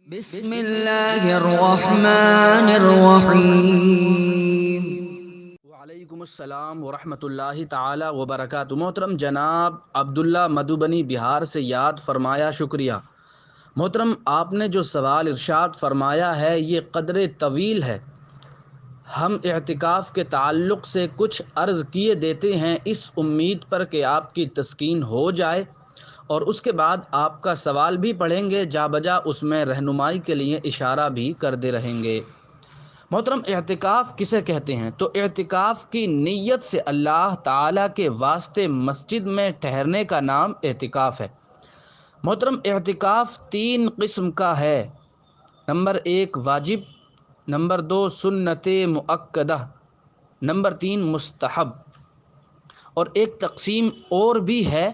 بسم اللہ الرحمن الرحیم۔ وعلیکم السلام ورحمۃ اللہ تعالی وبرکاتہ۔ محترم جناب عبداللہ مدھوبنی بہار سے یاد فرمایا، شکریہ۔ محترم آپ نے جو سوال ارشاد فرمایا ہے یہ قدر طویل ہے۔ ہم اعتکاف کے تعلق سے کچھ عرض کیے دیتے ہیں اس امید پر کہ آپ کی تسکین ہو جائے، اور اس کے بعد آپ کا سوال بھی پڑھیں گے، جا بجا اس میں رہنمائی کے لیے اشارہ بھی کرتے رہیں گے۔ محترم اعتکاف کسے کہتے ہیں؟ تو اعتکاف کی نیت سے اللہ تعالیٰ کے واسطے مسجد میں ٹھہرنے کا نام اعتکاف ہے۔ محترم اعتکاف 3 قسم کا ہے۔ نمبر 1 واجب، نمبر 2 سنت مؤکدہ، نمبر 3 مستحب۔ اور ایک تقسیم اور بھی ہے،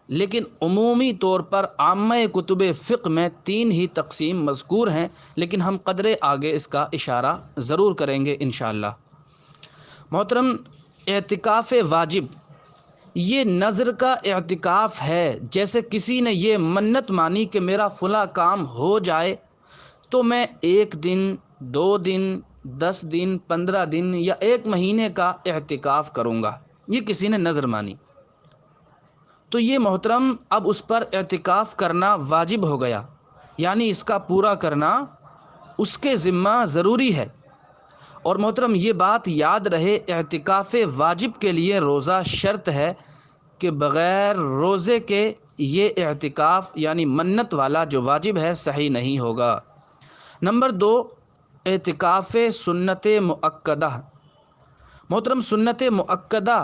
لیکن عمومی طور پر عامہ کتب فقہ میں 3 ہی تقسیم مذکور ہیں، لیکن ہم قدرے آگے اس کا اشارہ ضرور کریں گے انشاءاللہ۔ محترم اعتکاف واجب یہ نظر کا اعتکاف ہے۔ جیسے کسی نے یہ منت مانی کہ میرا فلاں کام ہو جائے تو میں 1 دن، 2 دن، 10 دن، 15 دن یا 1 مہینے کا اعتکاف کروں گا، یہ کسی نے نظر مانی، تو یہ محترم اب اس پر اعتکاف کرنا واجب ہو گیا، یعنی اس کا پورا کرنا اس کے ذمہ ضروری ہے۔ اور محترم یہ بات یاد رہے، اعتکاف واجب کے لیے روزہ شرط ہے کہ بغیر روزے کے یہ اعتکاف یعنی منت والا جو واجب ہے صحیح نہیں ہوگا۔ نمبر 2 اعتکاف سنت مؤکدہ۔ محترم سنت مؤکدہ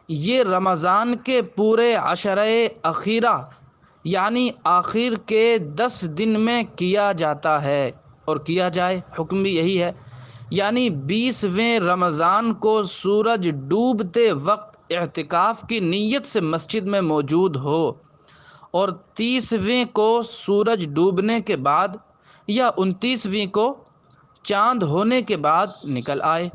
یہ رمضان کے پورے عشرہ اخیرہ یعنی آخر کے 10 دن میں کیا جاتا ہے، اور کیا جائے حکم بھی یہی ہے، یعنی 20ویں رمضان کو سورج ڈوبتے وقت اعتکاف کی نیت سے مسجد میں موجود ہو، اور 30ویں کو سورج ڈوبنے کے بعد یا 29ویں کو چاند ہونے کے بعد نکل آئے۔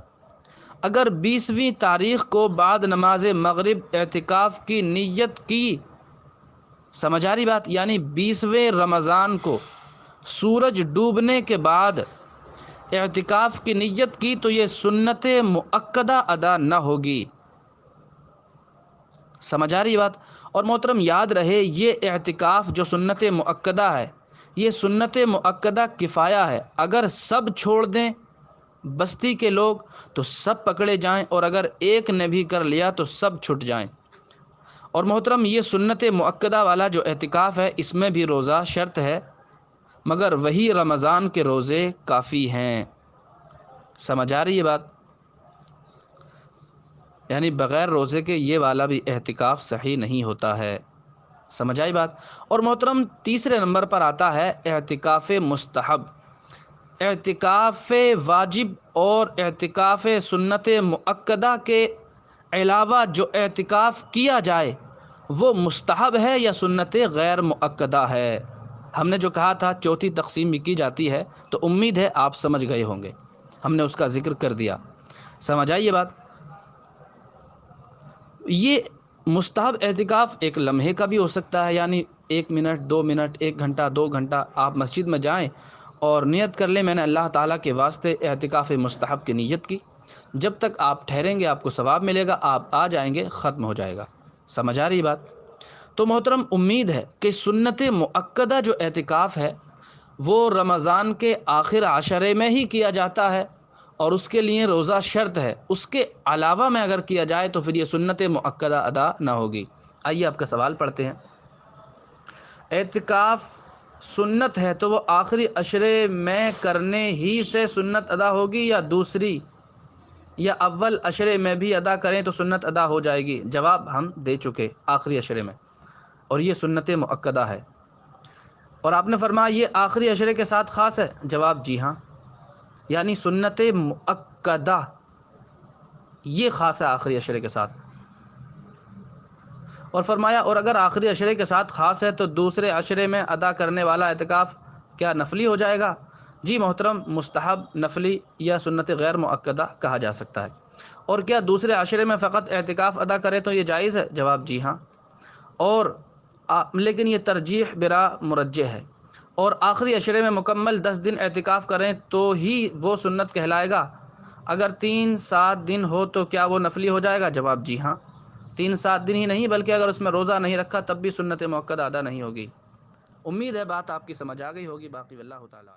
اگر 20ویں تاریخ کو بعد نماز مغرب اعتکاف کی نیت کی، سمجھ آ رہی بات، یعنی 20ویں رمضان کو سورج ڈوبنے کے بعد اعتکاف کی نیت کی تو یہ سنت مؤکدہ ادا نہ ہوگی۔ سمجھ آ رہی بات؟ اور محترم یاد رہے یہ اعتکاف جو سنت مؤکدہ ہے، یہ سنت مؤکدہ کفایہ ہے۔ اگر سب چھوڑ دیں بستی کے لوگ تو سب پکڑے جائیں، اور اگر ایک نے بھی کر لیا تو سب چھٹ جائیں۔ اور محترم یہ سنت مؤکدہ والا جو اعتکاف ہے اس میں بھی روزہ شرط ہے، مگر وہی رمضان کے روزے کافی ہیں۔ سمجھ آ رہی ہے بات؟ یعنی بغیر روزے کے یہ والا بھی اعتکاف صحیح نہیں ہوتا ہے۔ سمجھ آئی بات؟ اور محترم تیسرے نمبر پر آتا ہے اعتکاف مستحب۔ اعتکاف واجب اور اعتکاف سنت مؤکدہ کے علاوہ جو اعتکاف کیا جائے وہ مستحب ہے یا سنت غیر مؤکدہ ہے۔ ہم نے جو کہا تھا چوتھی تقسیم بھی کی جاتی ہے، تو امید ہے آپ سمجھ گئے ہوں گے، ہم نے اس کا ذکر کر دیا۔ سمجھ آئی یہ بات؟ یہ مستحب اعتکاف ایک لمحے کا بھی ہو سکتا ہے، یعنی 1 منٹ، 2 منٹ، 1 گھنٹہ، 2 گھنٹہ آپ مسجد میں جائیں اور نیت کر لیں میں نے اللہ تعالیٰ کے واسطے اعتکاف مستحب کی نیت کی، جب تک آپ ٹھہریں گے آپ کو ثواب ملے گا، آپ آ جائیں گے ختم ہو جائے گا۔ سمجھ آ رہی بات؟ تو محترم امید ہے کہ سنت مؤکدہ جو اعتکاف ہے وہ رمضان کے آخر عشرے میں ہی کیا جاتا ہے، اور اس کے لیے روزہ شرط ہے۔ اس کے علاوہ میں اگر کیا جائے تو پھر یہ سنت مؤکدہ ادا نہ ہوگی۔ آئیے آپ کا سوال پڑھتے ہیں۔ اعتکاف سنت ہے تو وہ آخری عشرے میں کرنے ہی سے سنت ادا ہوگی، یا دوسری یا اول عشرے میں بھی ادا کریں تو سنت ادا ہو جائے گی؟ جواب ہم دے چکے، آخری عشرے میں، اور یہ سنت مؤکدہ ہے۔ اور آپ نے فرمایا یہ آخری عشرے کے ساتھ خاص ہے؟ جواب جی ہاں، یعنی سنت مؤکدہ یہ خاص ہے آخری عشرے کے ساتھ۔ اور فرمایا اور اگر آخری عشرے کے ساتھ خاص ہے تو دوسرے عشرے میں ادا کرنے والا اعتکاف کیا نفلی ہو جائے گا؟ جی محترم، مستحب، نفلی یا سنت غیر مؤکدہ کہا جا سکتا ہے۔ اور کیا دوسرے عشرے میں فقط اعتکاف ادا کرے تو یہ جائز ہے؟ جواب جی ہاں، اور لیکن یہ ترجیح برا مرجح ہے، اور آخری عشرے میں مکمل 10 دن اعتکاف کریں تو ہی وہ سنت کہلائے گا؟ اگر 3-7 دن ہو تو کیا وہ نفلی ہو جائے گا؟ جواب جی ہاں، 3-7 دن ہی نہیں بلکہ اگر اس میں روزہ نہیں رکھا تب بھی سنت موقع ادا نہیں ہوگی۔ امید ہے بات آپ کی سمجھ آ گئی ہوگی، باقی واللہ تعالی